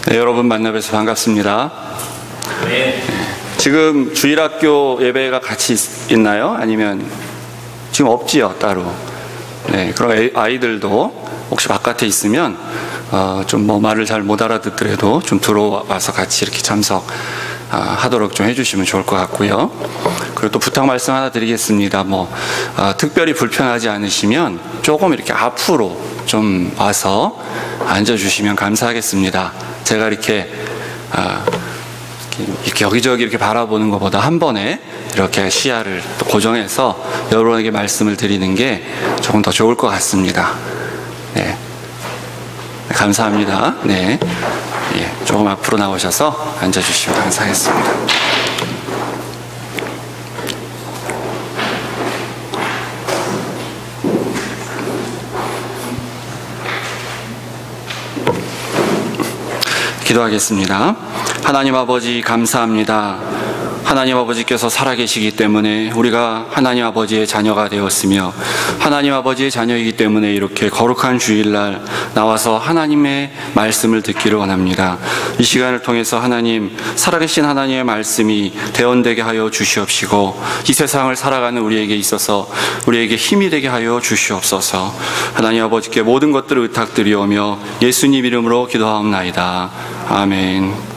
네, 여러분 만나뵈서 반갑습니다. 네. 지금 주일학교 예배가 같이 있나요? 아니면 지금 없지요, 따로. 네, 그럼 아이들도 혹시 바깥에 있으면 좀 뭐 말을 잘 못 알아듣더라도 좀 들어와서 같이 이렇게 참석하도록 좀 해주시면 좋을 것 같고요. 그리고 또 부탁 말씀 하나 드리겠습니다. 특별히 불편하지 않으시면 조금 이렇게 앞으로 좀 와서 앉아주시면 감사하겠습니다. 제가 이렇게 여기저기 이렇게 바라보는 것보다 한 번에 이렇게 시야를 또 고정해서 여러분에게 말씀을 드리는 게 조금 더 좋을 것 같습니다. 네. 감사합니다. 네. 예, 조금 앞으로 나오셔서 앉아주시면 감사하겠습니다. 기도하겠습니다. 하나님 아버지 감사합니다. 하나님 아버지께서 살아계시기 때문에 우리가 하나님 아버지의 자녀가 되었으며 하나님 아버지의 자녀이기 때문에 이렇게 거룩한 주일날 나와서 하나님의 말씀을 듣기를 원합니다. 이 시간을 통해서 하나님, 살아계신 하나님의 말씀이 대언되게 하여 주시옵시고 이 세상을 살아가는 우리에게 있어서 우리에게 힘이 되게 하여 주시옵소서. 하나님 아버지께 모든 것들을 의탁드리오며 예수님 이름으로 기도하옵나이다. 아멘.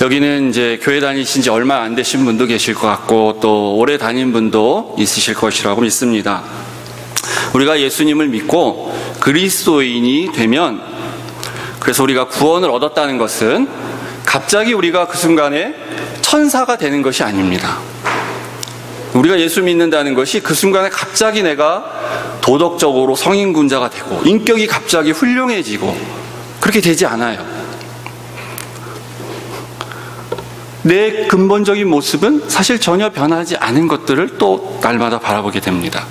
여기는 이제 교회 다니신 지 얼마 안 되신 분도 계실 것 같고 또 오래 다닌 분도 있으실 것이라고 믿습니다. 우리가 예수님을 믿고 그리스도인이 되면, 그래서 우리가 구원을 얻었다는 것은 갑자기 우리가 그 순간에 천사가 되는 것이 아닙니다. 우리가 예수 믿는다는 것이 그 순간에 갑자기 내가 도덕적으로 성인군자가 되고 인격이 갑자기 훌륭해지고 그렇게 되지 않아요. 내 근본적인 모습은 사실 전혀 변하지 않은 것들을 또 날마다 바라보게 됩니다.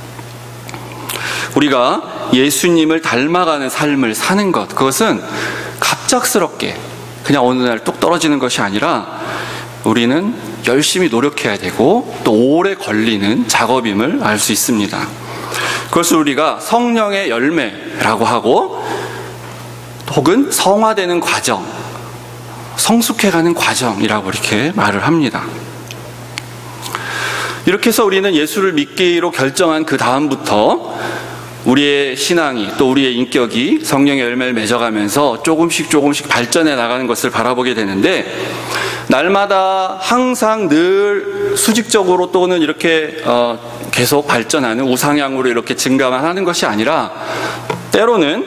우리가 예수님을 닮아가는 삶을 사는 것, 그것은 갑작스럽게 그냥 어느 날 뚝 떨어지는 것이 아니라 우리는 열심히 노력해야 되고 또 오래 걸리는 작업임을 알 수 있습니다. 그것을 우리가 성령의 열매라고 하고 혹은 성화되는 과정, 성숙해가는 과정이라고 이렇게 말을 합니다. 이렇게 해서 우리는 예수를 믿기로 결정한 그 다음부터 우리의 신앙이 또 우리의 인격이 성령의 열매를 맺어가면서 조금씩 발전해 나가는 것을 바라보게 되는데, 날마다 항상 늘 수직적으로 또는 이렇게 계속 발전하는 우상향으로 이렇게 증가만 하는 것이 아니라 때로는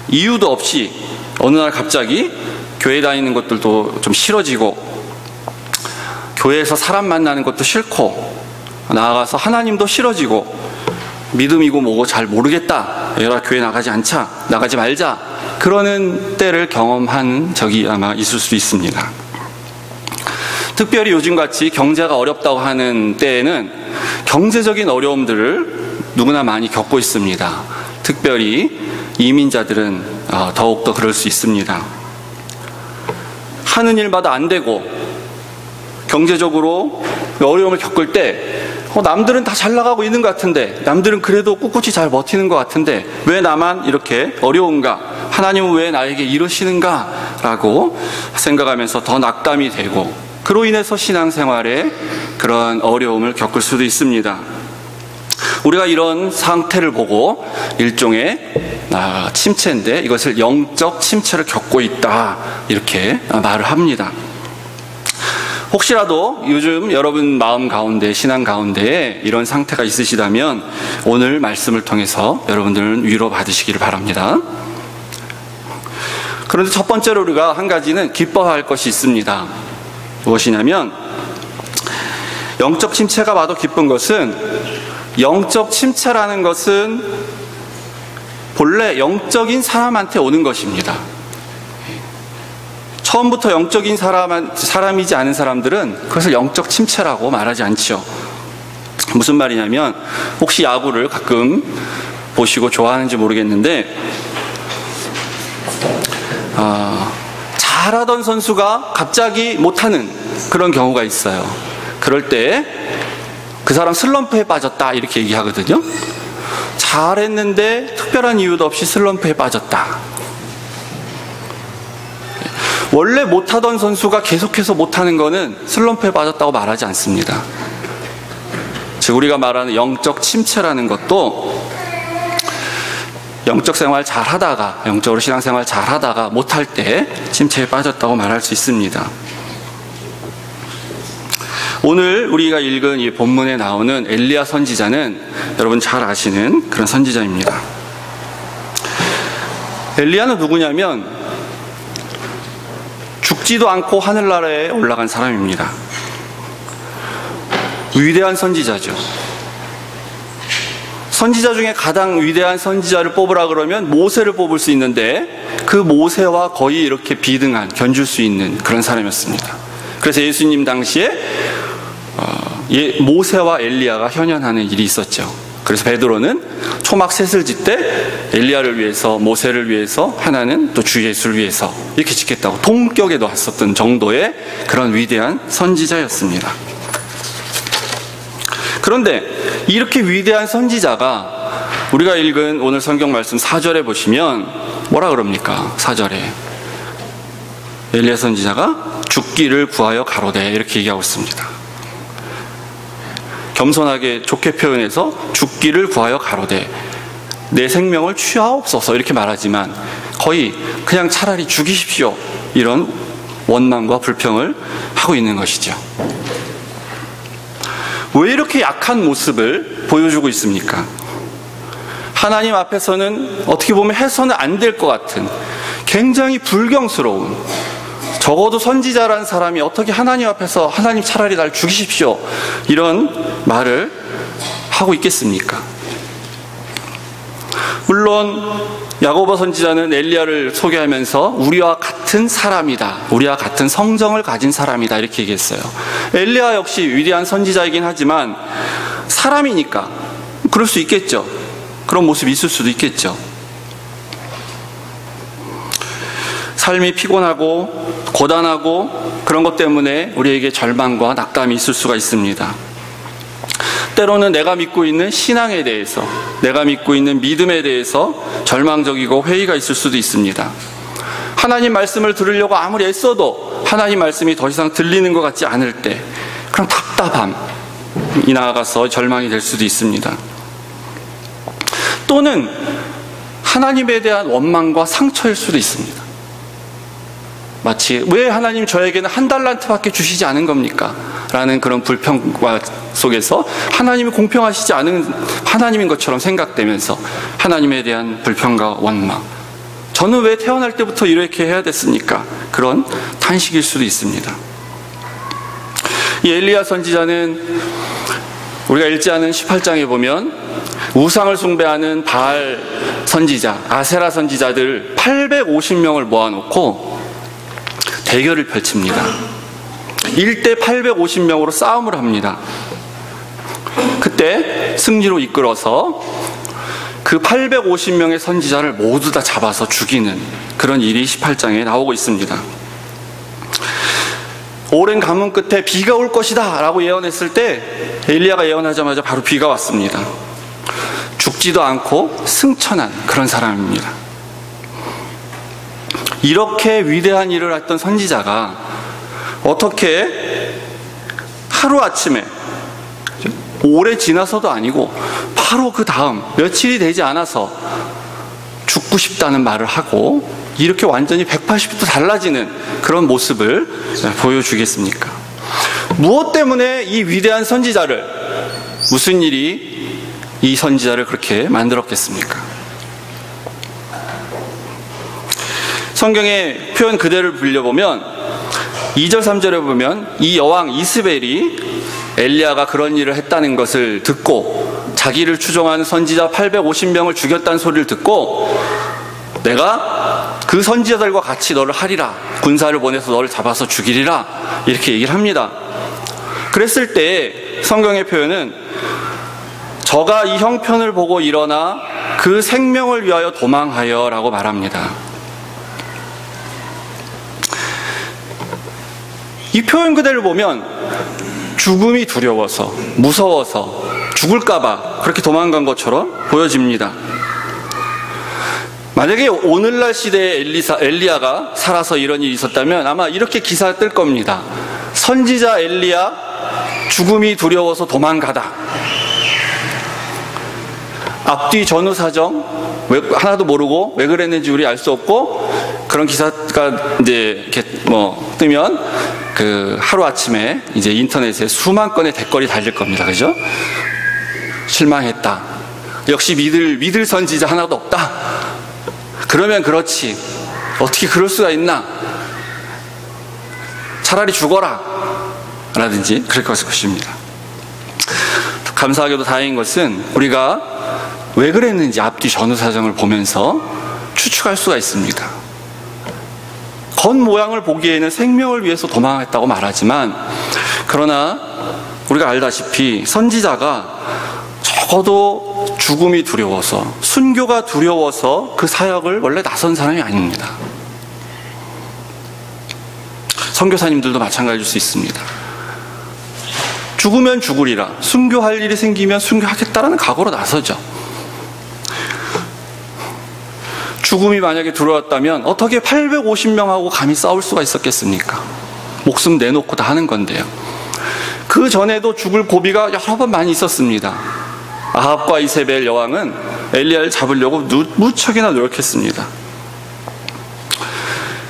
이유도 없이 어느 날 갑자기 교회 다니는 것들도 좀 싫어지고 교회에서 사람 만나는 것도 싫고 나아가서 하나님도 싫어지고 믿음이고 뭐고 잘 모르겠다, 얘라 교회 나가지 말자, 그러는 때를 경험한 적이 아마 있을 수 있습니다. 특별히 요즘같이 경제가 어렵다고 하는 때에는 경제적인 어려움들을 누구나 많이 겪고 있습니다. 특별히 이민자들은 더욱더 그럴 수 있습니다. 하는 일마다 안 되고 경제적으로 어려움을 겪을 때 남들은 다 잘 나가고 있는 것 같은데, 남들은 그래도 꿋꿋이 잘 버티는 것 같은데 왜 나만 이렇게 어려운가, 하나님은 왜 나에게 이러시는가 라고 생각하면서 더 낙담이 되고, 그로 인해서 신앙생활에 그런 어려움을 겪을 수도 있습니다. 우리가 이런 상태를 보고 일종의 침체인데 이것을 영적 침체를 겪고 있다 이렇게 말을 합니다. 혹시라도 요즘 여러분 마음 가운데, 신앙 가운데 이런 상태가 있으시다면 오늘 말씀을 통해서 여러분들은 위로받으시기를 바랍니다. 그런데 첫 번째로 우리가 한 가지는 기뻐할 것이 있습니다. 무엇이냐면, 영적 침체가 와도 기쁜 것은, 영적 침체라는 것은 본래 영적인 사람한테 오는 것입니다. 처음부터 영적인 사람이지 않은 사람들은 그것을 영적 침체라고 말하지 않죠. 무슨 말이냐면, 혹시 야구를 가끔 보시고 좋아하는지 모르겠는데 잘하던 선수가 갑자기 못하는 그런 경우가 있어요. 그럴 때 그 사람 슬럼프에 빠졌다 이렇게 얘기하거든요. 잘했는데 특별한 이유도 없이 슬럼프에 빠졌다. 원래 못하던 선수가 계속해서 못하는 거는 슬럼프에 빠졌다고 말하지 않습니다. 즉 우리가 말하는 영적 침체라는 것도 영적 생활 잘 하다가, 영적으로 신앙생활 잘 하다가 못할 때 침체에 빠졌다고 말할 수 있습니다. 오늘 우리가 읽은 이 본문에 나오는 엘리야 선지자는 여러분 잘 아시는 그런 선지자입니다. 엘리야는 누구냐면 죽지도 않고 하늘나라에 올라간 사람입니다. 위대한 선지자죠. 선지자 중에 가장 위대한 선지자를 뽑으라 그러면 모세를 뽑을 수 있는데 그 모세와 거의 이렇게 비등한, 견줄 수 있는 그런 사람이었습니다. 그래서 예수님 당시에 모세와 엘리야가 현현하는 일이 있었죠. 그래서 베드로는 초막 셋을 짓되 엘리야를 위해서, 모세를 위해서, 하나는 또 주 예수를 위해서 이렇게 짓겠다고 동격에 놓았었던 정도의 그런 위대한 선지자였습니다. 그런데 이렇게 위대한 선지자가 우리가 읽은 오늘 성경 말씀 4절에 보시면 뭐라 그럽니까? 4절에 엘리야 선지자가 죽기를 구하여 가로되 이렇게 얘기하고 있습니다. 겸손하게 좋게 표현해서 죽기를 구하여 가로되 내 생명을 취하옵소서 이렇게 말하지만 거의 그냥 차라리 죽이십시오 이런 원망과 불평을 하고 있는 것이죠. 왜 이렇게 약한 모습을 보여주고 있습니까? 하나님 앞에서는 어떻게 보면 해서는 안 될 것 같은 굉장히 불경스러운, 적어도 선지자라는 사람이 어떻게 하나님 앞에서 하나님 차라리 날 죽이십시오 이런 말을 하고 있겠습니까? 물론 야고보 선지자는 엘리야를 소개하면서 우리와 같은 사람이다, 우리와 같은 성정을 가진 사람이다 이렇게 얘기했어요. 엘리야 역시 위대한 선지자이긴 하지만 사람이니까 그럴 수 있겠죠. 그런 모습이 있을 수도 있겠죠. 삶이 피곤하고 고단하고 그런 것 때문에 우리에게 절망과 낙담이 있을 수가 있습니다. 때로는 내가 믿고 있는 신앙에 대해서, 내가 믿고 있는 믿음에 대해서 절망적이고 회의가 있을 수도 있습니다. 하나님 말씀을 들으려고 아무리 애써도 하나님 말씀이 더 이상 들리는 것 같지 않을 때 그런 답답함이 나아가서 절망이 될 수도 있습니다. 또는 하나님에 대한 원망과 상처일 수도 있습니다. 마치 왜 하나님 저에게는 1달란트밖에 주시지 않은 겁니까? 라는 그런 불평과 속에서 하나님이 공평하시지 않은 하나님인 것처럼 생각되면서 하나님에 대한 불평과 원망, 저는 왜 태어날 때부터 이렇게 해야 됐습니까? 그런 탄식일 수도 있습니다. 이 엘리야 선지자는 우리가 읽지 않은 18장에 보면 우상을 숭배하는 바알 선지자, 아세라 선지자들 850명을 모아놓고 대결을 펼칩니다. 1대 850명으로 싸움을 합니다. 그때 승리로 이끌어서 그 850명의 선지자를 모두 다 잡아서 죽이는 그런 일이 18장에 나오고 있습니다. 오랜 가뭄 끝에 비가 올 것이다 라고 예언했을 때 엘리야가 예언하자마자 바로 비가 왔습니다. 죽지도 않고 승천한 그런 사람입니다. 이렇게 위대한 일을 했던 선지자가 어떻게 하루아침에, 오래 지나서도 아니고 바로 그 다음 며칠이 되지 않아서 죽고 싶다는 말을 하고 이렇게 완전히 180도 달라지는 그런 모습을 보여주겠습니까? 무엇 때문에 이 위대한 선지자를, 무슨 일이 이 선지자를 그렇게 만들었겠습니까? 성경의 표현 그대로 빌려보면 2절 3절에 보면 이 여왕 이스벨이 엘리야가 그런 일을 했다는 것을 듣고 자기를 추종하는 선지자 850명을 죽였다는 소리를 듣고 내가 그 선지자들과 같이 너를 하리라, 군사를 보내서 너를 잡아서 죽이리라 이렇게 얘기를 합니다. 그랬을 때 성경의 표현은 저가 이 형편을 보고 일어나 그 생명을 위하여 도망하여 라고 말합니다. 이 표현 그대로 보면 죽음이 두려워서, 무서워서, 죽을까봐 그렇게 도망간 것처럼 보여집니다. 만약에 오늘날 시대에 엘리야가 살아서 이런 일이 있었다면 아마 이렇게 기사 뜰 겁니다. 선지자 엘리야 죽음이 두려워서 도망가다. 앞뒤 전후 사정 하나도 모르고 왜 그랬는지 우리 알 수 없고, 그런 기사가 이제 이렇게 뜨면 그 하루 아침에 이제 인터넷에 수만 건의 댓글이 달릴 겁니다. 그죠? 실망했다. 역시 믿을 선지자 하나도 없다. 그러면 그렇지. 어떻게 그럴 수가 있나? 차라리 죽어라. 라든지 그럴 것입니다. 감사하게도 다행인 것은 우리가 왜 그랬는지 앞뒤 전후 사정을 보면서 추측할 수가 있습니다. 겉모양을 보기에는 생명을 위해서 도망했다고 말하지만, 그러나 우리가 알다시피 선지자가 적어도 죽음이 두려워서, 순교가 두려워서 그 사역을 원래 나선 사람이 아닙니다. 선교사님들도 마찬가지일 수 있습니다. 죽으면 죽으리라, 순교할 일이 생기면 순교하겠다라는 각오로 나서죠. 죽음이 만약에 들어왔다면 어떻게 850명하고 감히 싸울 수가 있었겠습니까? 목숨 내놓고 다 하는 건데요. 그 전에도 죽을 고비가 여러 번 많이 있었습니다. 아합과 이세벨 여왕은 엘리야를 잡으려고 무척이나 노력했습니다.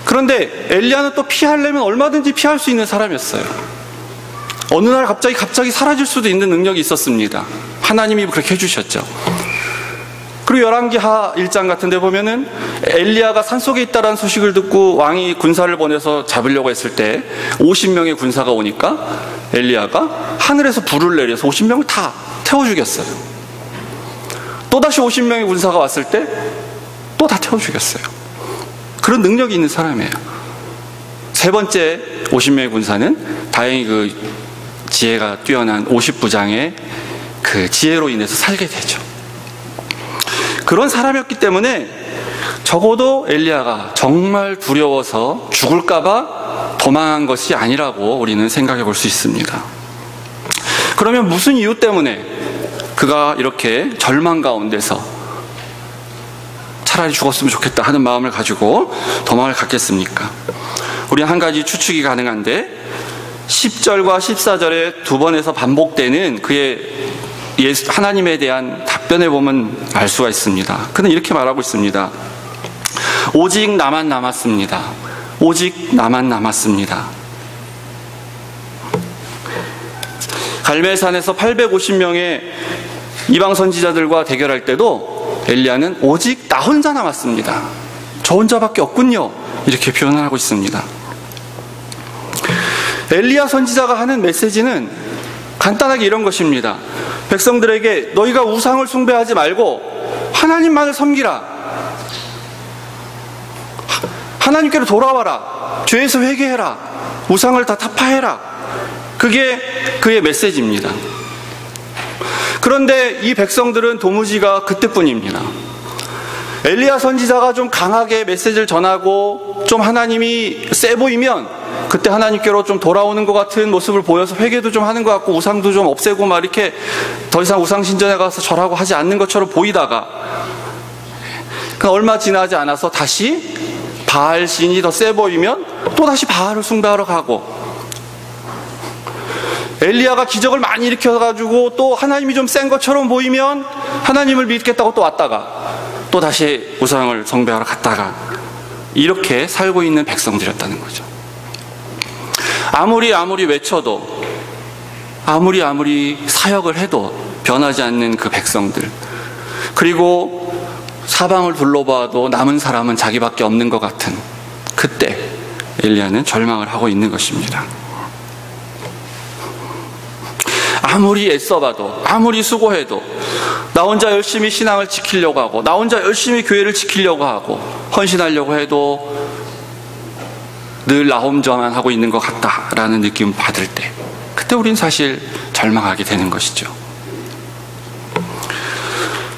그런데 엘리야는 또 피하려면 얼마든지 피할 수 있는 사람이었어요. 어느 날 갑자기 사라질 수도 있는 능력이 있었습니다. 하나님이 그렇게 해주셨죠. 그리고 열왕기하 1장 같은 데 보면은 엘리야가 산속에 있다라는 소식을 듣고 왕이 군사를 보내서 잡으려고 했을 때 50명의 군사가 오니까 엘리야가 하늘에서 불을 내려서 50명을 다 태워 죽였어요. 또다시 50명의 군사가 왔을 때 또 다 태워 죽였어요. 그런 능력이 있는 사람이에요. 세 번째 50명의 군사는 다행히 그 지혜가 뛰어난 50부장의 그 지혜로 인해서 살게 되죠. 그런 사람이었기 때문에 적어도 엘리야가 정말 두려워서 죽을까봐 도망한 것이 아니라고 우리는 생각해 볼 수 있습니다. 그러면 무슨 이유 때문에 그가 이렇게 절망 가운데서 차라리 죽었으면 좋겠다 하는 마음을 가지고 도망을 갔겠습니까? 우리는 한 가지 추측이 가능한데, 10절과 14절에 두 번에서 반복되는 그의 하나님에 대한 답변에 보면 알 수가 있습니다. 그는 이렇게 말하고 있습니다. 오직 나만 남았습니다. 오직 나만 남았습니다. 갈멜산에서 850명의 이방 선지자들과 대결할 때도 엘리야는 오직 나 혼자 남았습니다. 저 혼자밖에 없군요. 이렇게 표현을 하고 있습니다. 엘리야 선지자가 하는 메시지는 간단하게 이런 것입니다. 백성들에게 너희가 우상을 숭배하지 말고 하나님만을 섬기라. 하나님께로 돌아와라. 죄에서 회개해라. 우상을 다 타파해라. 그게 그의 메시지입니다. 그런데 이 백성들은 도무지가 그때뿐입니다. 엘리야 선지자가 좀 강하게 메시지를 전하고 좀 하나님이 세 보이면 그때 하나님께로 좀 돌아오는 것 같은 모습을 보여서 회개도 좀 하는 것 같고 우상도 좀 없애고 막 이렇게 더 이상 우상 신전에 가서 절하고 하지 않는 것처럼 보이다가 얼마 지나지 않아서 다시 바알 신이 더 세 보이면 또다시 바알을 숭배하러 가고, 엘리야가 기적을 많이 일으켜가지고 또 하나님이 좀 센 것처럼 보이면 하나님을 믿겠다고 또 왔다가 또 다시 우상을 숭배하러 갔다가, 이렇게 살고 있는 백성들이었다는 거죠. 아무리 외쳐도 아무리 사역을 해도 변하지 않는 그 백성들, 그리고 사방을 둘러봐도 남은 사람은 자기밖에 없는 것 같은 그때 엘리야는 절망을 하고 있는 것입니다. 아무리 애써봐도 아무리 수고해도 나 혼자 열심히 신앙을 지키려고 하고 나 혼자 열심히 교회를 지키려고 하고 헌신하려고 해도 늘 나 혼자만 하고 있는 것 같다라는 느낌을 받을 때, 그때 우린 사실 절망하게 되는 것이죠.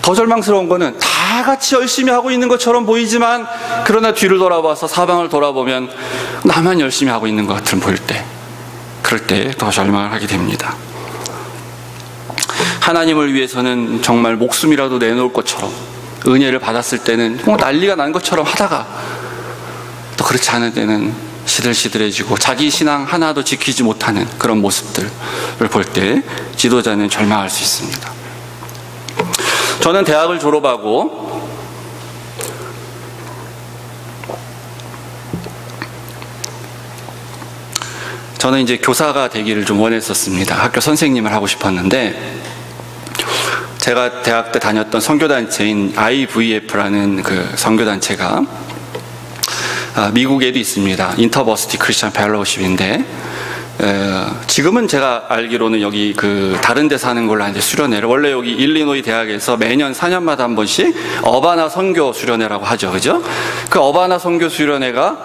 더 절망스러운 거는 다 같이 열심히 하고 있는 것처럼 보이지만 그러나 뒤를 돌아봐서 사방을 돌아보면 나만 열심히 하고 있는 것 같은 보일 때, 그럴 때 더 절망을 하게 됩니다. 하나님을 위해서는 정말 목숨이라도 내놓을 것처럼, 은혜를 받았을 때는 난리가 난 것처럼 하다가 또 그렇지 않을 때는 시들시들해지고 자기 신앙 하나도 지키지 못하는 그런 모습들을 볼 때 지도자는 절망할 수 있습니다. 저는 대학을 졸업하고 저는 이제 교사가 되기를 좀 원했었습니다. 학교 선생님을 하고 싶었는데, 제가 대학 때 다녔던 선교단체인 IVF라는 그 선교단체가 미국에도 있습니다. 인터버시티 크리스천 펠로우십인데, 지금은 제가 알기로는 여기 그 다른 데서 하는 걸로 아는데, 수련회를 원래 여기 일리노이 대학에서 매년 4년마다 한 번씩 어바나 선교 수련회라고 하죠, 그죠? 그 어바나 선교 수련회가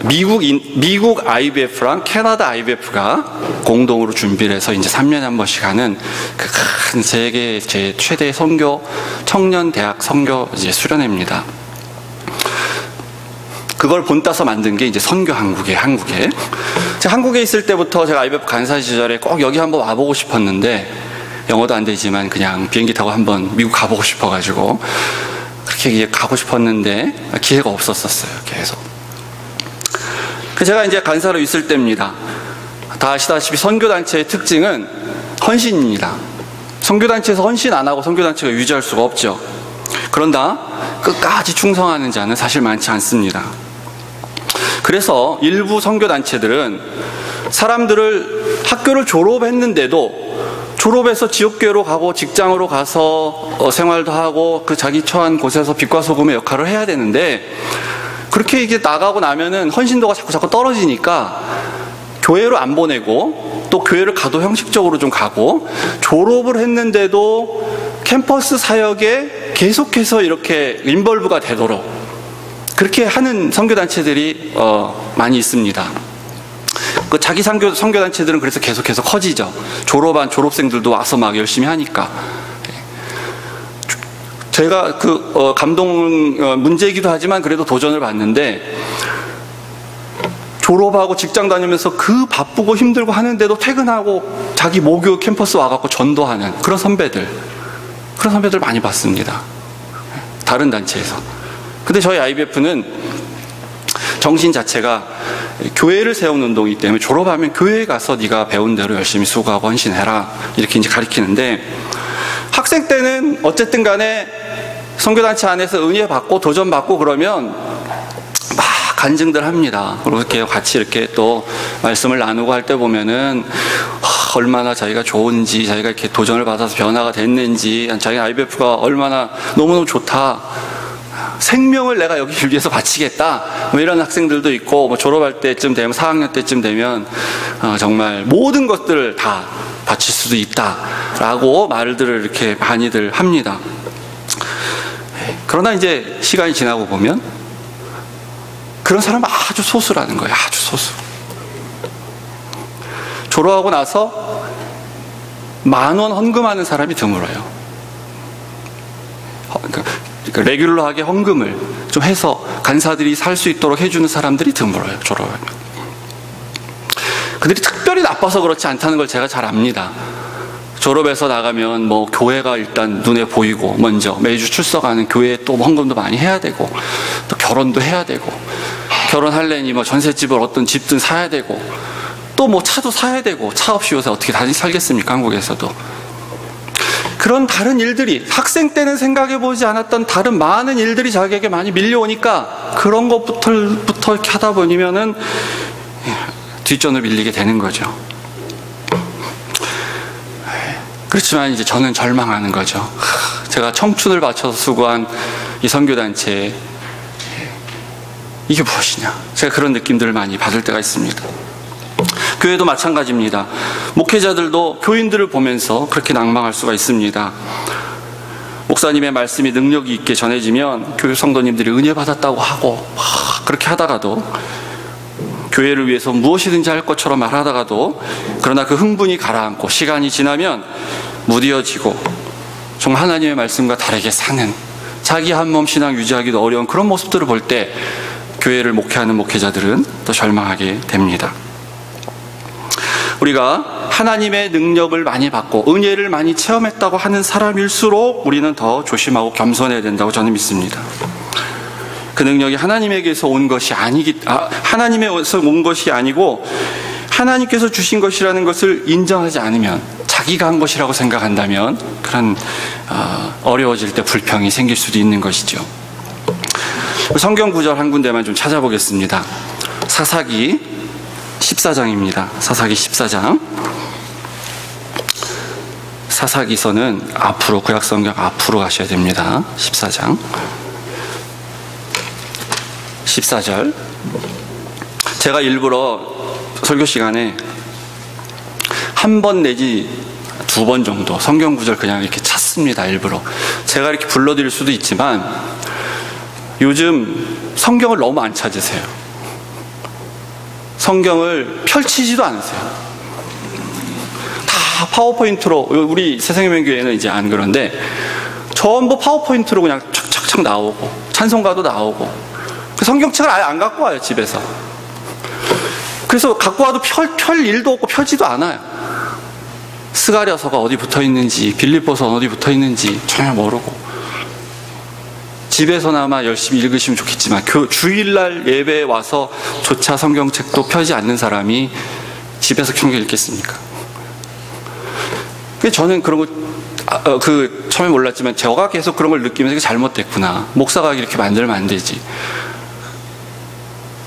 미국 IVF랑 캐나다 IVF가 공동으로 준비를 해서 이제 3년에 한 번씩 하는 그 큰 세계 제 최대 선교 청년 대학 선교 이제 수련회입니다. 그걸 본따서 만든 게 이제 선교 한국에. 제가 한국에 있을 때부터 제가 IVF 간사 시절에 꼭 여기 한번 와보고 싶었는데, 영어도 안 되지만 그냥 비행기 타고 한번 미국 가보고 싶어가지고 그렇게 가고 싶었는데 기회가 없었어요, 계속. 제가 이제 간사로 있을 때입니다. 다 아시다시피 선교단체의 특징은 헌신입니다. 선교단체에서 헌신 안 하고 선교단체가 유지할 수가 없죠. 그런다 끝까지 충성하는 자는 사실 많지 않습니다. 그래서 일부 선교단체들은 사람들을 학교를 졸업했는데도 졸업해서 지옥교회로 가고 직장으로 가서 생활도 하고 그 자기 처한 곳에서 빛과 소금의 역할을 해야 되는데, 그렇게 이게 나가고 나면은 헌신도가 자꾸 떨어지니까 교회로 안 보내고, 또 교회를 가도 형식적으로 좀 가고, 졸업을 했는데도 캠퍼스 사역에 계속해서 이렇게 인벌브가 되도록 그렇게 하는 선교단체들이 많이 있습니다. 그 자기 선교단체들은 그래서 계속해서 커지죠. 졸업한 졸업생들도 와서 막 열심히 하니까. 제가 문제이기도 하지만 그래도 도전을 받는데, 졸업하고 직장 다니면서 그 바쁘고 힘들고 하는데도 퇴근하고 자기 모교 캠퍼스 와갖고 전도하는 그런 선배들 많이 봤습니다. 다른 단체에서. 근데 저희 IVF는 정신 자체가 교회를 세우는 운동이기 때문에 졸업하면 교회에 가서 네가 배운 대로 열심히 수고하고 헌신해라, 이렇게 이제 가르치는데, 학생 때는 어쨌든 간에 선교단체 안에서 은혜 받고 도전 받고 그러면 막 간증들 합니다. 그리고 이렇게 같이 이렇게 또 말씀을 나누고 할 때 보면은 얼마나 자기가 좋은지, 자기가 이렇게 도전을 받아서 변화가 됐는지, 자기 IVF가 얼마나 너무너무 좋다, 생명을 내가 여기 위해서 바치겠다, 뭐 이런 학생들도 있고, 뭐 졸업할 때쯤 되면 4학년 때쯤 되면 정말 모든 것들을 다 바칠 수도 있다라고 말들을 이렇게 많이들 합니다. 그러나 이제 시간이 지나고 보면 그런 사람은 아주 소수라는 거예요. 아주 소수. 졸업하고 나서 10,000원 헌금하는 사람이 드물어요. 그러니까 레귤러하게 헌금을 좀 해서 간사들이 살 수 있도록 해주는 사람들이 드물어요, 졸업하면. 그들이 특별히 나빠서 그렇지 않다는 걸 제가 잘 압니다. 졸업해서 나가면 뭐 교회가 일단 눈에 보이고, 먼저 매주 출석하는 교회에 또 헌금도 많이 해야 되고, 또 결혼도 해야 되고, 결혼하려니 뭐 전셋집을 어떤 집든 사야 되고, 또 뭐 차도 사야 되고, 차 없이 요새 어떻게 다시 살겠습니까, 한국에서도. 그런 다른 일들이, 학생 때는 생각해보지 않았던 다른 많은 일들이 자기에게 많이 밀려오니까 그런 것부터 이렇게 하다 보면은 뒷전을 밀리게 되는 거죠. 그렇지만 이제 저는 절망하는 거죠. 제가 청춘을 바쳐서 수고한 이 선교단체, 이게 무엇이냐, 제가 그런 느낌들을 많이 받을 때가 있습니다. 교회도 마찬가지입니다. 목회자들도 교인들을 보면서 그렇게 낭망할 수가 있습니다. 목사님의 말씀이 능력이 있게 전해지면 교회 성도님들이 은혜 받았다고 하고 그렇게 하다가도, 교회를 위해서 무엇이든지 할 것처럼 말하다가도, 그러나 그 흥분이 가라앉고 시간이 지나면 무뎌지고 정말 하나님의 말씀과 다르게 사는, 자기 한몸 신앙 유지하기도 어려운 그런 모습들을 볼 때 교회를 목회하는 목회자들은 또 절망하게 됩니다. 우리가 하나님의 능력을 많이 받고 은혜를 많이 체험했다고 하는 사람일수록 우리는 더 조심하고 겸손해야 된다고 저는 믿습니다. 그 능력이 하나님에게서 온 것이 하나님에서 온 것이 아니고 하나님께서 주신 것이라는 것을 인정하지 않으면, 자기가 한 것이라고 생각한다면 그런 어려워질 때 불평이 생길 수도 있는 것이죠. 성경 구절 한 군데만 좀 찾아보겠습니다. 사사기 14장입니다. 사사기 14장. 사사기서는 앞으로, 구약성경 앞으로 가셔야 됩니다. 14장 14절. 제가 일부러 설교 시간에 한 번 내지 두 번 정도 성경 구절 그냥 이렇게 찾습니다. 일부러. 제가 이렇게 불러드릴 수도 있지만 요즘 성경을 너무 안 찾으세요. 성경을 펼치지도 않으세요. 다 파워포인트로, 우리 새생명교회는 이제 안 그런데 전부 파워포인트로 그냥 착착착 나오고 찬송가도 나오고, 그 성경책을 아예 안 갖고 와요, 집에서. 그래서 갖고 와도 펼 일도 없고 펴지도 않아요. 스가랴서가 어디 붙어 있는지, 빌립보서 어디 붙어 있는지 전혀 모르고, 집에서나마 열심히 읽으시면 좋겠지만 주일날 예배에 와서 조차 성경책도 펴지 않는 사람이 집에서 성경 읽겠습니까? 저는 그런 거 처음에 몰랐지만 제가 계속 그런 걸 느끼면서 이게 잘못됐구나, 목사가 이렇게 만들면 안 되지.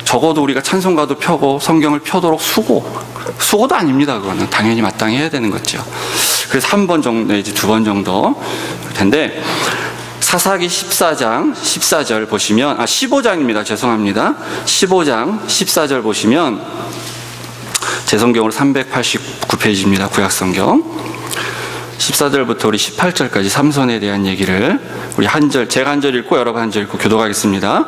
적어도 우리가 찬송가도 펴고 성경을 펴도록 수고도 아닙니다. 그거는 당연히 마땅히 해야 되는 거죠. 그래서 한 번 정도 내지 두 번 정도 할 텐데, 사사기 14장 14절 보시면, 15장입니다. 죄송합니다. 15장 14절 보시면, 제 성경으로 389페이지입니다. 구약성경 14절부터 우리 18절까지 삼손에 대한 얘기를 우리 제가 한 절 읽고 여러분 한 절 읽고 교독하겠습니다.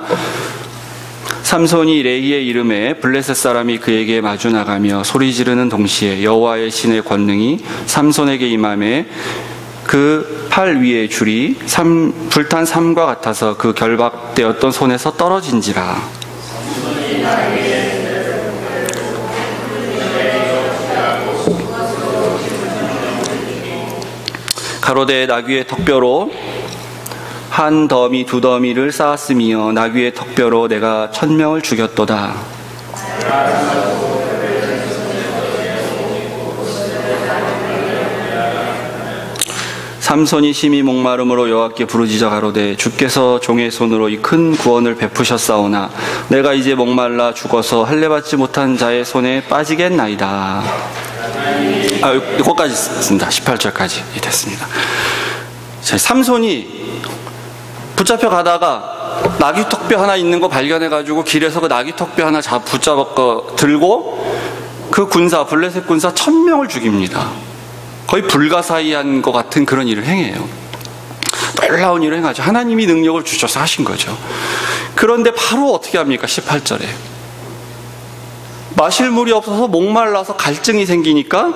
삼손이 레이의 이름에 블레셋 사람이 그에게 마주 나가며 소리 지르는 동시에 여호와의 신의 권능이 삼손에게 임하매 그 팔 위의 줄이 불탄 삼과 같아서 그 결박되었던 손에서 떨어진지라. 가로되 나귀의 턱뼈로 한 더미 두 더미를 쌓았으며 나귀의 턱뼈로 내가 1000명을 죽였도다. 삼손이 심히 목마름으로 여호와께 부르짖어 가로되 주께서 종의 손으로 이 큰 구원을 베푸셨사오나 내가 이제 목말라 죽어서 할례받지 못한 자의 손에 빠지겠나이다. 이거까지 있습니다. 18절까지 됐습니다. 삼손이 붙잡혀 가다가 나귀 턱뼈 하나 있는 거 발견해가지고 길에서 그 나귀 턱뼈 하나 붙잡아 들고 그 블레셋 군사 1000명을 죽입니다. 거의 불가사의한 것 같은 그런 일을 행해요. 놀라운 일을 행하죠. 하나님이 능력을 주셔서 하신 거죠. 그런데 바로 어떻게 합니까? 18절에 마실 물이 없어서 목말라서 갈증이 생기니까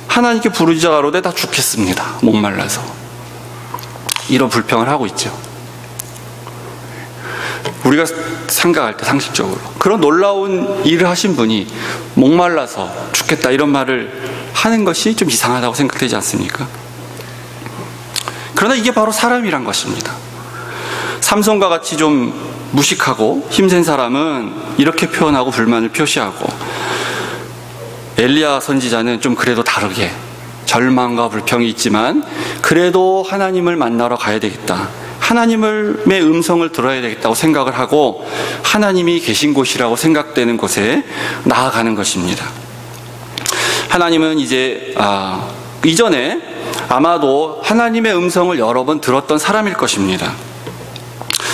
하나님께 부르짖어 가로되 다 죽겠습니다. 목말라서. 이런 불평을 하고 있죠. 우리가 생각할 때 상식적으로 그런 놀라운 일을 하신 분이 목말라서 죽겠다 이런 말을 하는 것이 좀 이상하다고 생각되지 않습니까? 그러나 이게 바로 사람이란 것입니다. 삼손과 같이 좀 무식하고 힘센 사람은 이렇게 표현하고 불만을 표시하고, 엘리야 선지자는 좀 그래도 다르게 절망과 불평이 있지만 그래도 하나님을 만나러 가야 되겠다, 하나님의 음성을 들어야 되겠다고 생각을 하고 하나님이 계신 곳이라고 생각되는 곳에 나아가는 것입니다. 하나님은 이전에 아마도 하나님의 음성을 여러 번 들었던 사람일 것입니다.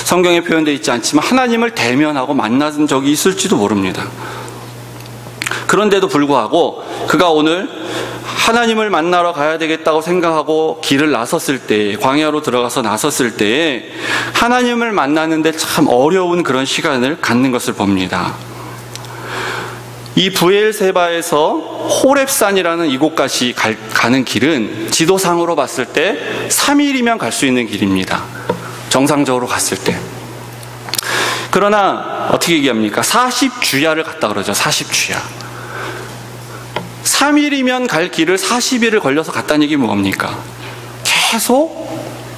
성경에 표현되어 있지 않지만 하나님을 대면하고 만난 적이 있을지도 모릅니다. 그런데도 불구하고 그가 오늘 하나님을 만나러 가야 되겠다고 생각하고 길을 나섰을 때, 광야로 들어가서 나섰을 때에 하나님을 만나는데 참 어려운 그런 시간을 갖는 것을 봅니다. 이 브엘세바에서 호렙산이라는 이곳까지 가는 길은 지도상으로 봤을 때 3일이면 갈 수 있는 길입니다. 정상적으로 갔을 때. 그러나 어떻게 얘기합니까? 40주야를 갔다 그러죠. 40주야. 3일이면 갈 길을 40일을 걸려서 갔다는 얘기 뭡니까? 계속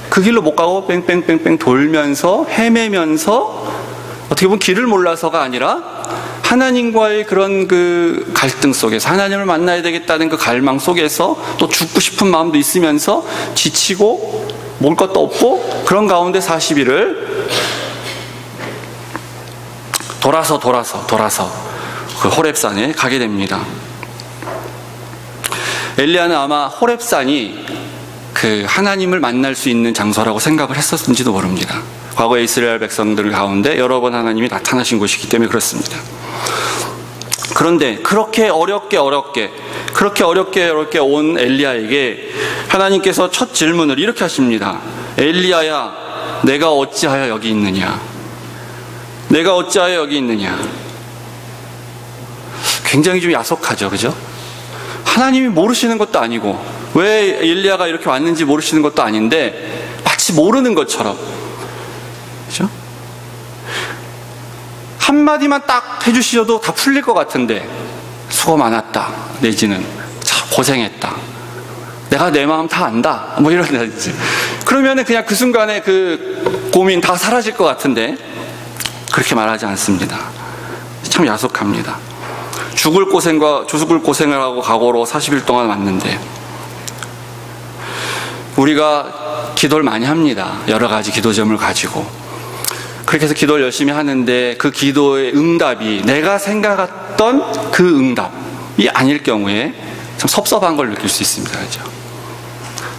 그 길로 못 가고 뺑뺑뺑뺑 돌면서 헤매면서 어떻게 보면 길을 몰라서가 아니라 하나님과의 그런 그 갈등 속에서 하나님을 만나야 되겠다는 그 갈망 속에서 또 죽고 싶은 마음도 있으면서 지치고 먹을 것도 없고 그런 가운데 40일을 돌아서 그 호렙산에 가게 됩니다. 엘리야는 아마 호렙산이 그 하나님을 만날 수 있는 장소라고 생각을 했었는지도 모릅니다. 과거에 이스라엘 백성들 가운데 여러 번 하나님이 나타나신 곳이기 때문에 그렇습니다. 그런데 그렇게 어렵게 온 엘리야에게 하나님께서 첫 질문을 이렇게 하십니다. 엘리야야, 내가 어찌하여 여기 있느냐? 내가 어찌하여 여기 있느냐? 굉장히 좀 야속하죠, 그죠? 하나님이 모르시는 것도 아니고 왜 엘리야가 이렇게 왔는지 모르시는 것도 아닌데 마치 모르는 것처럼, 그죠? 한마디만 딱 해주셔도 다 풀릴 것 같은데 수고 많았다 내지는 참 고생했다, 내가 내 마음 다 안다 뭐 이런다든지 그러면은 그냥 그 순간에 그 고민 다 사라질 것 같은데 그렇게 말하지 않습니다. 참 야속합니다. 죽을 고생을 하고 각오로 40일 동안 왔는데 우리가 기도를 많이 합니다. 여러 가지 기도점을 가지고 그렇게 해서 기도를 열심히 하는데 그 기도의 응답이 내가 생각했던 그 응답이 아닐 경우에 참 섭섭한 걸 느낄 수 있습니다. 그렇죠?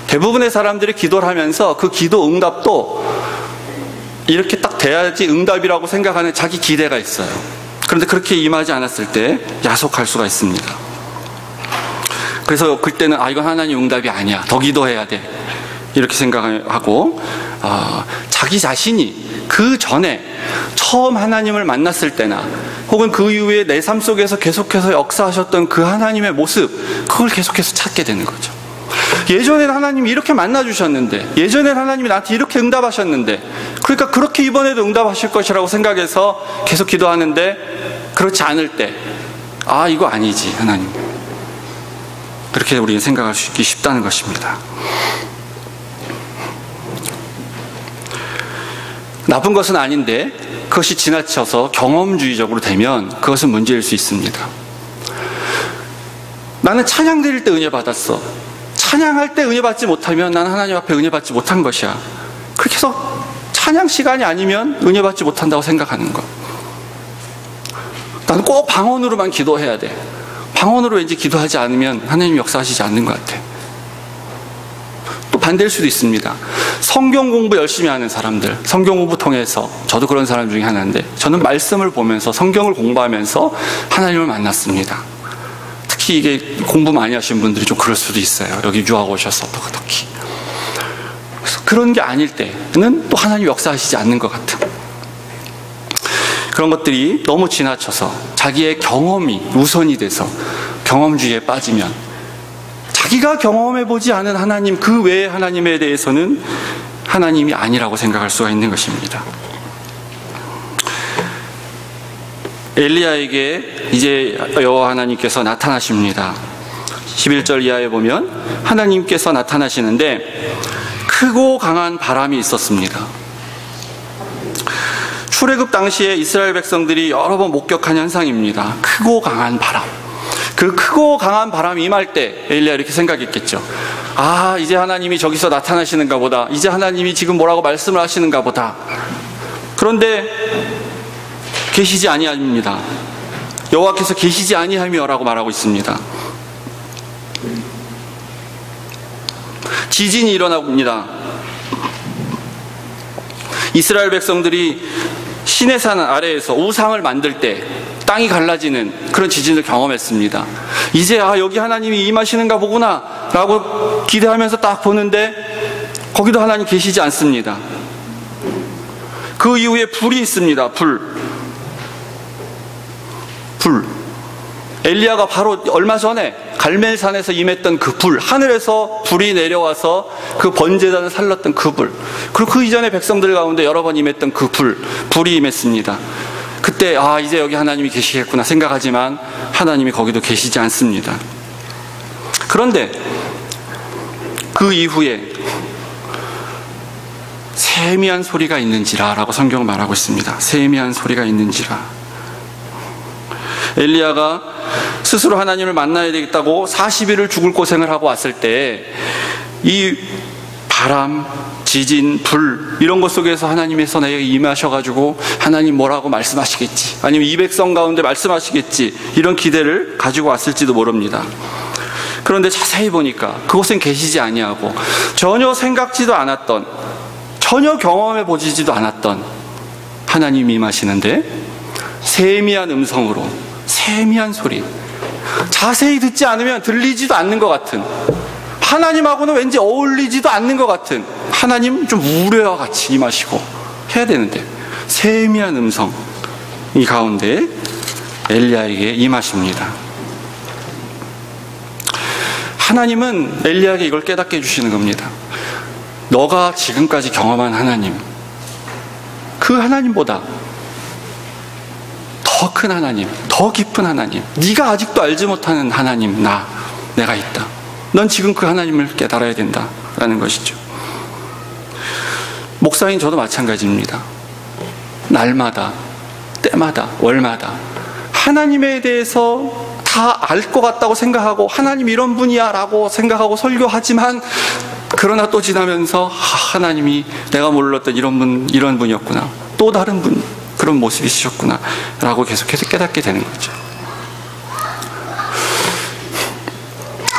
대부분의 사람들이 기도를 하면서 그 기도 응답도 이렇게 딱 돼야지 응답이라고 생각하는 자기 기대가 있어요. 그런데 그렇게 임하지 않았을 때 야속할 수가 있습니다. 그래서 그때는 이건 하나님 응답이 아니야, 더 기도해야 돼 이렇게 생각하고 자기 자신이 그 전에 처음 하나님을 만났을 때나 혹은 그 이후에 내 삶 속에서 계속해서 역사하셨던 그 하나님의 모습, 그걸 계속해서 찾게 되는 거죠. 예전에는 하나님이 이렇게 만나주셨는데, 예전에는 하나님이 나한테 이렇게 응답하셨는데, 그러니까 그렇게 이번에도 응답하실 것이라고 생각해서 계속 기도하는데 그렇지 않을 때 이거 아니지 하나님, 그렇게 우리는 생각할 수 있기 쉽다는 것입니다. 나쁜 것은 아닌데 그것이 지나쳐서 경험주의적으로 되면 그것은 문제일 수 있습니다. 나는 찬양 드릴 때 은혜 받았어, 찬양할 때 은혜 받지 못하면 나는 하나님 앞에 은혜 받지 못한 것이야, 그렇게 해서 찬양 시간이 아니면 은혜 받지 못한다고 생각하는 것. 나는 꼭 방언으로만 기도해야 돼, 방언으로 왠지 기도하지 않으면 하나님 역사하시지 않는 것 같아. 또 반대일 수도 있습니다. 성경 공부 열심히 하는 사람들, 성경 공부 통해서, 저도 그런 사람 중에 하나인데, 저는 말씀을 보면서 성경을 공부하면서 하나님을 만났습니다. 특히 이게 공부 많이 하신 분들이 좀 그럴 수도 있어요. 여기 유학 오셔서 특히. 그래서 그런 게 아닐 때는 또 하나님 역사하시지 않는 것 같은 그런 것들이 너무 지나쳐서 자기의 경험이 우선이 돼서 경험주의에 빠지면 자기가 경험해보지 않은 하나님, 그 외의 하나님에 대해서는 하나님이 아니라고 생각할 수가 있는 것입니다. 엘리야에게 이제 여호와 하나님께서 나타나십니다. 11절 이하에 보면 하나님께서 나타나시는데 크고 강한 바람이 있었습니다. 출애굽 당시에 이스라엘 백성들이 여러 번 목격한 현상입니다. 크고 강한 바람. 그 크고 강한 바람이 임할 때 엘리야 이렇게 생각했겠죠. 이제 하나님이 저기서 나타나시는가 보다, 이제 하나님이 지금 뭐라고 말씀을 하시는가 보다. 그런데 계시지 아니합니다. 여호와께서 계시지 아니하며라고 말하고 있습니다. 지진이 일어납니다. 이스라엘 백성들이 시내산 아래에서 우상을 만들 때 땅이 갈라지는 그런 지진을 경험했습니다. 이제 여기 하나님이 임하시는가 보구나 라고 기대하면서 딱 보는데 거기도 하나님 계시지 않습니다. 그 이후에 불이 있습니다. 불. 엘리야가 바로 얼마 전에 갈멜산에서 임했던 그 불, 하늘에서 불이 내려와서 그 번제단을 살랐던 그 불, 그리고 그 이전에 백성들 가운데 여러 번 임했던 그 불이 임했습니다. 그때 이제 여기 하나님이 계시겠구나 생각하지만 하나님이 거기도 계시지 않습니다. 그런데 그 이후에 세미한 소리가 있는지라 라고 성경은 말하고 있습니다. 세미한 소리가 있는지라. 엘리야가 스스로 하나님을 만나야 되겠다고 40일을 죽을 고생을 하고 왔을 때 이 바람, 지진, 불 이런 것 속에서 하나님께서 나에게 임하셔가지고 하나님 뭐라고 말씀하시겠지, 아니면 이 백성 가운데 말씀하시겠지, 이런 기대를 가지고 왔을지도 모릅니다. 그런데 자세히 보니까 그곳엔 계시지 아니하고 전혀 생각지도 않았던, 전혀 경험해 보지도 않았던 하나님이 임하시는데 세미한 음성으로, 세미한 소리, 자세히 듣지 않으면 들리지도 않는 것 같은, 하나님하고는 왠지 어울리지도 않는 것 같은, 하나님 좀 우레와 같이 임하시고 해야 되는데 세미한 음성 이 가운데 엘리야에게 임하십니다. 하나님은 엘리야에게 이걸 깨닫게 해주시는 겁니다. 너가 지금까지 경험한 하나님, 그 하나님보다 더 큰 하나님, 더 깊은 하나님, 네가 아직도 알지 못하는 하나님, 내가 있다. 넌 지금 그 하나님을 깨달아야 된다라는 것이죠. 목사인 저도 마찬가지입니다. 날마다, 때마다, 월마다 하나님에 대해서 다 알 것 같다고 생각하고 하나님 이런 분이야 라고 생각하고 설교하지만, 그러나 또 지나면서 하나님이 내가 몰랐던 이런 분이었구나, 또 다른 분, 그런 모습이셨구나 라고 계속해서 깨닫게 되는 거죠.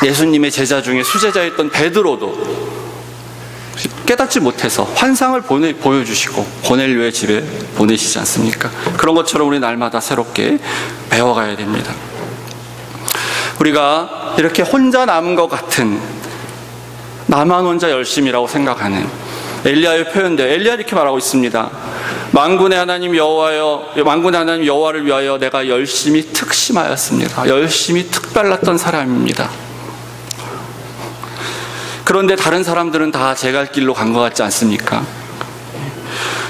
예수님의 제자 중에 수제자였던 베드로도 깨닫지 못해서 환상을 보여주시고 고넬료의 집에 보내시지 않습니까? 그런 것처럼 우리 날마다 새롭게 배워가야 됩니다. 우리가 이렇게 혼자 남은 것 같은, 나만 혼자 열심이라고 생각하는 엘리야의 표현인데, 엘리야 이렇게 말하고 있습니다. 만군의 하나님 여호와를 위하여 내가 열심히 특심하였습니다. 열심히 특별났던 사람입니다. 그런데 다른 사람들은 다 제 갈 길로 간 것 같지 않습니까?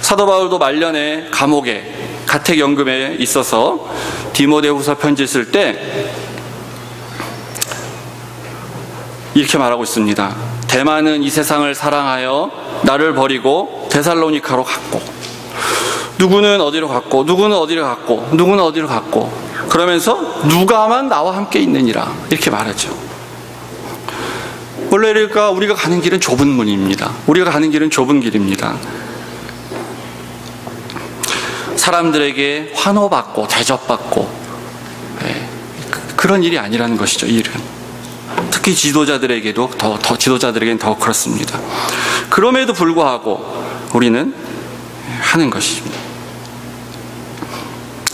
사도 바울도 말년에 감옥에 가택연금에 있어서 디모데후서 편지 쓸 때 이렇게 말하고 있습니다. 대만은 이 세상을 사랑하여 나를 버리고 데살로니카로 갔고, 누구는 어디로 갔고, 누구는 어디로 갔고, 누구는 어디로 갔고, 그러면서 누가만 나와 함께 있느니라 이렇게 말하죠. 원래 우리가 가는 길은 좁은 문입니다. 우리가 가는 길은 좁은 길입니다. 사람들에게 환호받고 대접받고 그런 일이 아니라는 것이죠. 이 일은 특히 지도자들에게도 지도자들에게는 더 그렇습니다. 그럼에도 불구하고 우리는 하는 것입니다.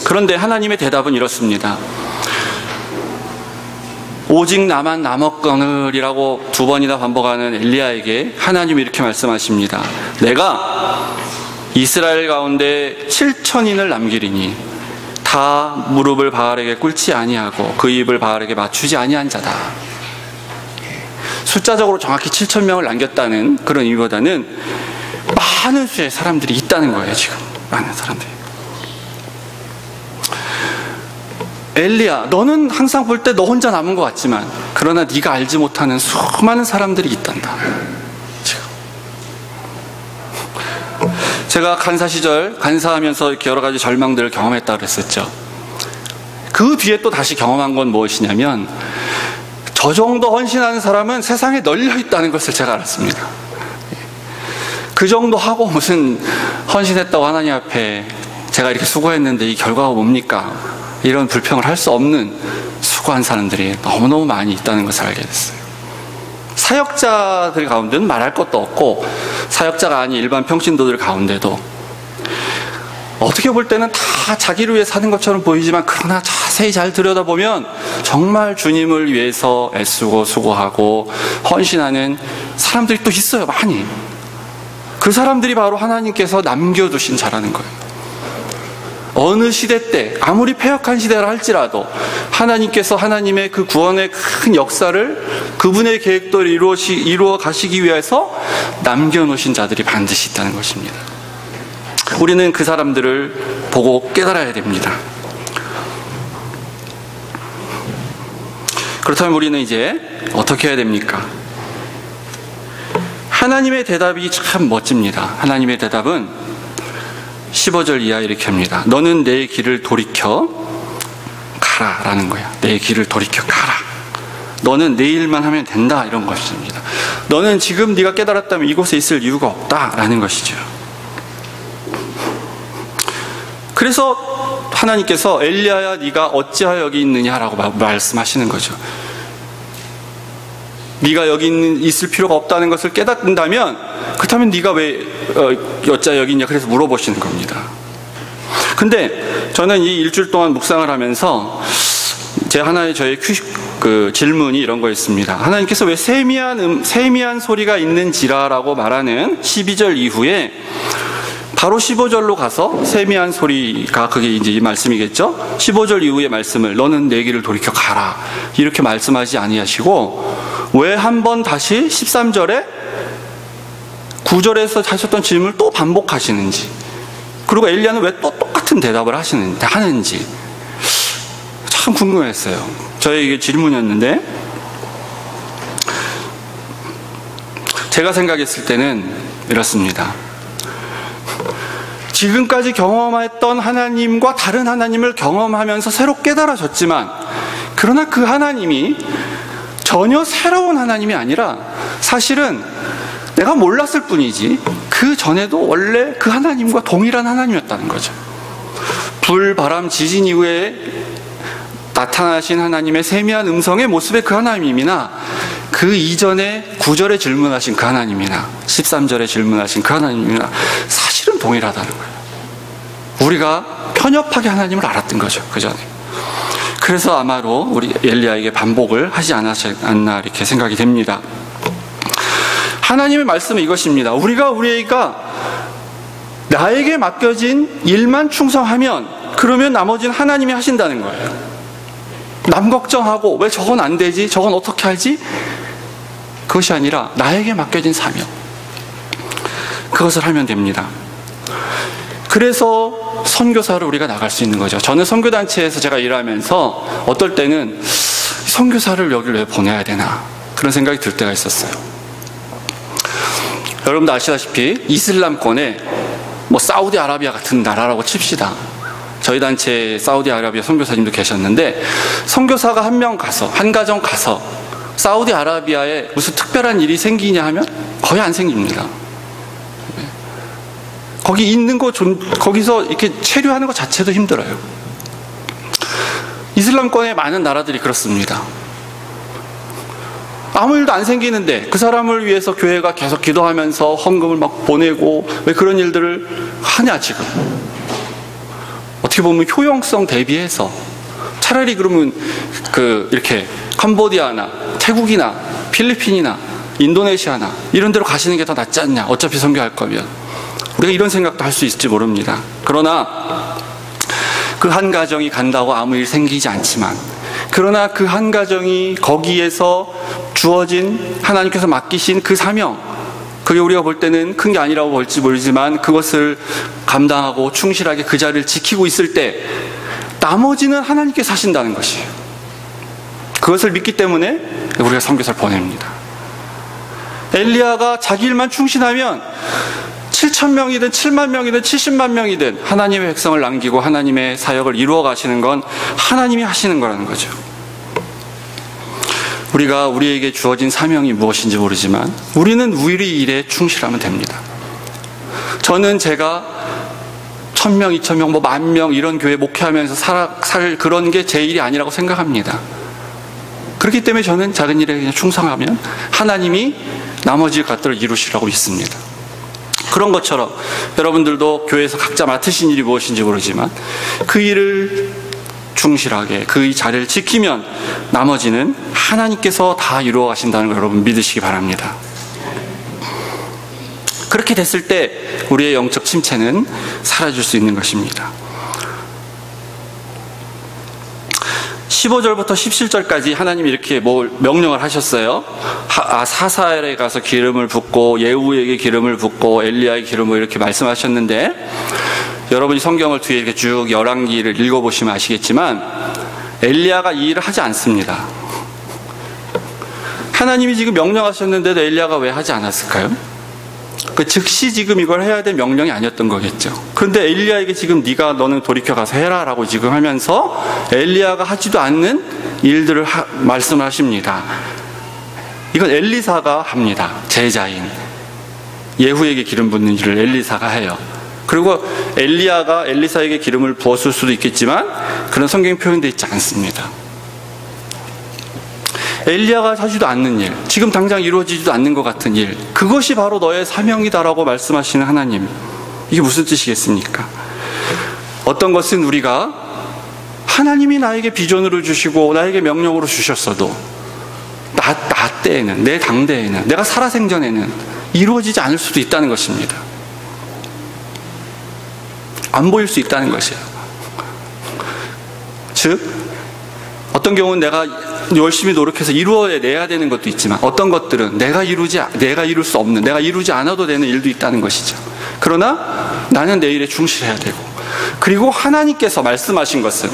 그런데 하나님의 대답은 이렇습니다. 오직 나만 남았거늘이라고 2번이나 반복하는 엘리야에게 하나님이 이렇게 말씀하십니다. 내가 이스라엘 가운데 7천인을 남기리니 다 무릎을 바알에게 꿇지 아니하고 그 입을 바알에게 맞추지 아니한 자다. 숫자적으로 정확히 7,000명을 남겼다는 그런 의미보다는 많은 수의 사람들이 있다는 거예요. 지금 많은 사람들이. 엘리야, 너는 항상 볼 때 너 혼자 남은 것 같지만, 그러나 네가 알지 못하는 수많은 사람들이 있단다. 지금. 제가 간사 시절 간사하면서 이렇게 여러 가지 절망들을 경험했다고 그랬었죠. 그 뒤에 또 다시 경험한 건 무엇이냐면, 저 정도 헌신하는 사람은 세상에 널려 있다는 것을 제가 알았습니다. 그 정도 하고 무슨 헌신했다고 하나님 앞에 제가 이렇게 수고했는데 이 결과가 뭡니까? 이런 불평을 할 수 없는 수고한 사람들이 너무너무 많이 있다는 것을 알게 됐어요. 사역자들 가운데는 말할 것도 없고, 사역자가 아닌 일반 평신도들 가운데도 어떻게 볼 때는 다 자기를 위해 사는 것처럼 보이지만, 그러나 자세히 잘 들여다보면 정말 주님을 위해서 애쓰고 수고하고 헌신하는 사람들이 또 있어요. 많이. 그 사람들이 바로 하나님께서 남겨두신 자라는 거예요. 어느 시대 때, 아무리 패역한 시대라 할지라도 하나님께서 하나님의 그 구원의 큰 역사를, 그분의 계획대로 이루어 가시기 위해서 남겨놓으신 자들이 반드시 있다는 것입니다. 우리는 그 사람들을 보고 깨달아야 됩니다. 그렇다면 우리는 이제 어떻게 해야 됩니까? 하나님의 대답이 참 멋집니다. 하나님의 대답은 15절 이하 이렇게 합니다. 너는 내 길을 돌이켜 가라 라는 거야. 내 길을 돌이켜 가라. 너는 내 일만 하면 된다, 이런 것입니다. 너는 지금 네가 깨달았다면 이곳에 있을 이유가 없다 라는 것이죠. 그래서 하나님께서 엘리야야 네가 어찌하여 여기 있느냐라고 말씀하시는 거죠. 네가 여기 있을 필요가 없다는 것을 깨닫는다면, 그렇다면 네가 왜 어찌하여 여기 있냐, 그래서 물어보시는 겁니다. 근데 저는 이 일주일 동안 묵상을 하면서 저의 질문이 이런 거였습니다. 하나님께서 왜 세미한 소리가 있는지라라고 말하는 12절 이후에 바로 15절로 가서 세미한 소리가, 그게 이제 이 말씀이겠죠? 15절 이후의 말씀을 너는 내 길을 돌이켜 가라 이렇게 말씀하지 아니하시고 왜 한 번 다시 13절에 9절에서 하셨던 질문을 또 반복하시는지, 그리고 엘리야는 왜 또 똑같은 대답을 하는지 참 궁금했어요. 저에게 질문이었는데, 제가 생각했을 때는 이렇습니다. 지금까지 경험했던 하나님과 다른 하나님을 경험하면서 새로 깨달아졌지만, 그러나 그 하나님이 전혀 새로운 하나님이 아니라 사실은 내가 몰랐을 뿐이지 그 전에도 원래 그 하나님과 동일한 하나님이었다는 거죠. 불, 바람, 지진 이후에 나타나신 하나님의 세미한 음성의 모습의 그 하나님이나 그 이전에 9절에 질문하신 그 하나님이나 13절에 질문하신 그 하나님이나 사실은 동일하다는 거예요. 우리가 편협하게 하나님을 알았던 거죠, 그 전에. 그래서 아마도 우리 엘리야에게 반복을 하지 않았나 이렇게 생각이 됩니다. 하나님의 말씀은 이것입니다. 우리가 나에게 맡겨진 일만 충성하면, 그러면 나머지는 하나님이 하신다는 거예요. 남 걱정하고 왜 저건 안 되지, 저건 어떻게 하지, 그것이 아니라 나에게 맡겨진 사명, 그것을 하면 됩니다. 그래서 선교사를 우리가 나갈 수 있는 거죠. 저는 선교단체에서 제가 일하면서 어떨 때는 선교사를 여기를 왜 보내야 되나, 그런 생각이 들 때가 있었어요. 여러분도 아시다시피 이슬람권에 사우디아라비아 같은 나라라고 칩시다. 저희 단체에 사우디아라비아 선교사님도 계셨는데, 선교사가 한 가정 가서 사우디아라비아에 무슨 특별한 일이 생기냐 하면 거의 안 생깁니다. 거기 있는 거기서 이렇게 체류하는 것 자체도 힘들어요. 이슬람권의 많은 나라들이 그렇습니다. 아무 일도 안 생기는데 그 사람을 위해서 교회가 계속 기도하면서 헌금을 막 보내고, 왜 그런 일들을 하냐 지금. 어떻게 보면 효용성 대비해서 차라리 그러면 이렇게 캄보디아나 태국이나 필리핀이나 인도네시아나 이런 데로 가시는 게 더 낫지 않냐, 어차피 선교할 거면. 우리가 이런 생각도 할 수 있을지 모릅니다. 그러나 그 한 가정이 간다고 아무 일 생기지 않지만, 그러나 그 한 가정이 거기에서 주어진, 하나님께서 맡기신 그 사명, 그게 우리가 볼 때는 큰 게 아니라고 볼지 모르지만 그것을 감당하고 충실하게 그 자리를 지키고 있을 때 나머지는 하나님께서 하신다는 것이에요. 그것을 믿기 때문에 우리가 선교사를 보냅니다. 엘리야가 자기 일만 충실하면 7,000명이든 7만 명이든 70만 명이든 하나님의 백성을 남기고 하나님의 사역을 이루어 가시는 건 하나님이 하시는 거라는 거죠. 우리에게 주어진 사명이 무엇인지 모르지만 우리는 우리 일에 충실하면 됩니다. 저는 제가 1,000명, 2,000명, 10,000명 이런 교회 목회하면서 살 그런 게 제 일이 아니라고 생각합니다. 그렇기 때문에 저는 작은 일에 그냥 충성하면 하나님이 나머지 것들을 이루시라고 믿습니다. 그런 것처럼 여러분들도 교회에서 각자 맡으신 일이 무엇인지 모르지만 그 일을 충실하게 그 자리를 지키면 나머지는 하나님께서 다 이루어 가신다는 걸 여러분 믿으시기 바랍니다. 그렇게 됐을 때 우리의 영적 침체는 사라질 수 있는 것입니다. 15절부터 17절까지 하나님이 이렇게 명령을 하셨어요. 사사엘에 가서 기름을 붓고 예후에게 기름을 붓고 엘리야에게 기름을 이렇게 말씀하셨는데, 여러분이 성경을 뒤에 이렇게 쭉 열왕기를 읽어보시면 아시겠지만 엘리야가 이 일을 하지 않습니다. 하나님이 지금 명령하셨는데도 엘리야가 왜 하지 않았을까요? 즉시 지금 이걸 해야 될 명령이 아니었던 거겠죠. 그런데 엘리야에게 지금 너는 돌이켜 가서 해라 라고 지금 하면서 엘리야가 하지도 않는 일들을 말씀하십니다. 이건 엘리사가 합니다. 제자인 예후에게 기름 붓는 일을 엘리사가 해요. 그리고 엘리야가 엘리사에게 기름을 부었을 수도 있겠지만 그런 성경 표현되어 있지 않습니다. 엘리야가 하지도 않는 일, 지금 당장 이루어지지도 않는 것 같은 일, 그것이 바로 너의 사명이다라고 말씀하시는 하나님, 이게 무슨 뜻이겠습니까? 어떤 것은 우리가 하나님이 나에게 비전으로 주시고 나에게 명령으로 주셨어도 나 때에는, 내 당대에는, 내가 살아생전에는 이루어지지 않을 수도 있다는 것입니다. 안 보일 수 있다는 것이에요. 즉 어떤 경우는 내가 열심히 노력해서 이루어내야 되는 것도 있지만 어떤 것들은 내가 이룰 수 없는, 내가 이루지 않아도 되는 일도 있다는 것이죠. 그러나 나는 내 일에 충실해야 되고, 그리고 하나님께서 말씀하신 것은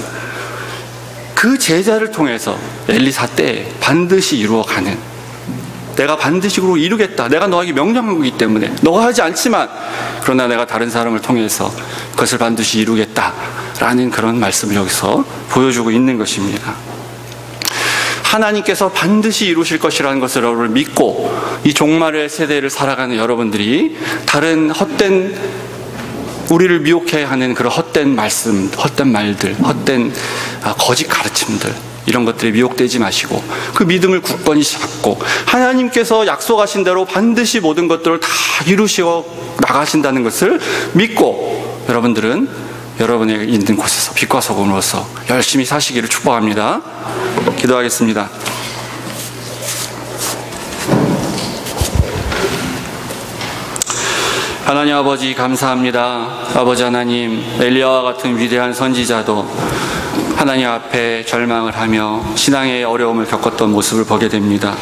그 제자를 통해서 엘리사 때에 반드시 이루어가는, 내가 반드시 이루겠다, 내가 너에게 명령한 거기 때문에 너가 하지 않지만 그러나 내가 다른 사람을 통해서 그것을 반드시 이루겠다라는 그런 말씀을 여기서 보여주고 있는 것입니다. 하나님께서 반드시 이루실 것이라는 것을 여러분을 믿고 이 종말의 세대를 살아가는 여러분들이 다른 헛된, 우리를 미혹해 하는 그런 헛된 말씀, 헛된 말들, 헛된 거짓 가르침들, 이런 것들에 미혹되지 마시고 그 믿음을 굳건히 잡고 하나님께서 약속하신 대로 반드시 모든 것들을 다 이루시어 나가신다는 것을 믿고 여러분들은 여러분의 있는 곳에서 빛과 소금으로서 열심히 사시기를 축복합니다. 기도하겠습니다. 하나님 아버지 감사합니다. 아버지 하나님, 엘리야와 같은 위대한 선지자도 하나님 앞에 절망을 하며 신앙의 어려움을 겪었던 모습을 보게 됩니다.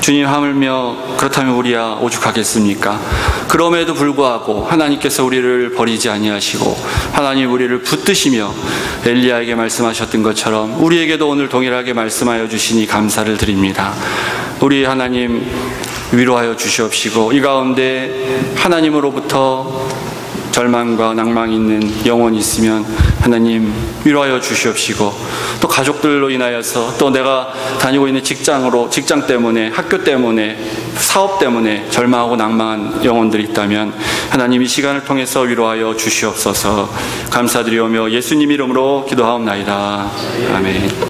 주님, 하물며 그렇다면 우리야 오죽하겠습니까? 그럼에도 불구하고 하나님께서 우리를 버리지 아니하시고 하나님 우리를 붙드시며 엘리야에게 말씀하셨던 것처럼 우리에게도 오늘 동일하게 말씀하여 주시니 감사를 드립니다. 우리 하나님 위로하여 주시옵시고 이 가운데 하나님으로부터 절망과 낭망이 있는 영혼이 있으면 하나님 위로하여 주시옵시고, 또 가족들로 인하여서, 또 내가 다니고 있는 직장 때문에, 학교 때문에, 사업 때문에 절망하고 낭망한 영혼들이 있다면 하나님 이 시간을 통해서 위로하여 주시옵소서. 감사드리오며 예수님 이름으로 기도하옵나이다. 아멘.